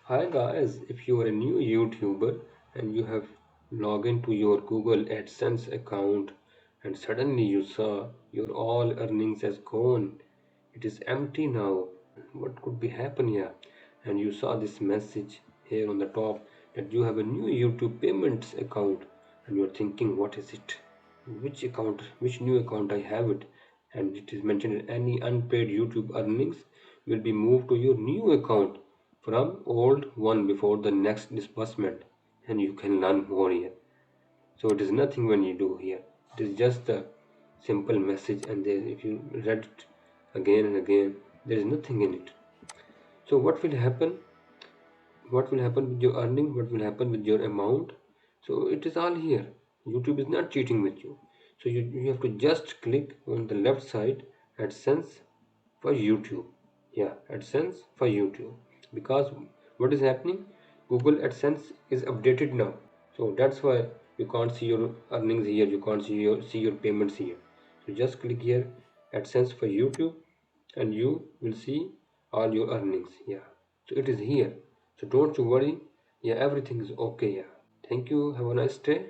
Hi guys, if you are a new YouTuber and you have logged into your Google AdSense account and suddenly you saw your all earnings has gone, it is empty now. What could be happen here? And you saw this message here on the top that you have a new YouTube payments account and you're thinking what is it? Which account, which new account I have it? And it is mentioned that any unpaid YouTube earnings will be moved to your new account from old one before the next disbursement, and you can learn more here. So it is nothing when you do here, it is just a simple message, and there if you read it again and again, there is nothing in it. So what will happen with your earning, what will happen with your amount? So it is all here. YouTube is not cheating with you. So you have to just click on the left side, AdSense for YouTube. Yeah, AdSense for YouTube. Because what is happening, Google AdSense is updated now, so that's why you can't see your earnings here, you can't see your payments here. So just click here, AdSense for YouTube, and you will see all your earnings. Yeah, so it is here. So don't you worry. Yeah, everything is okay. Yeah, thank you, have a nice day.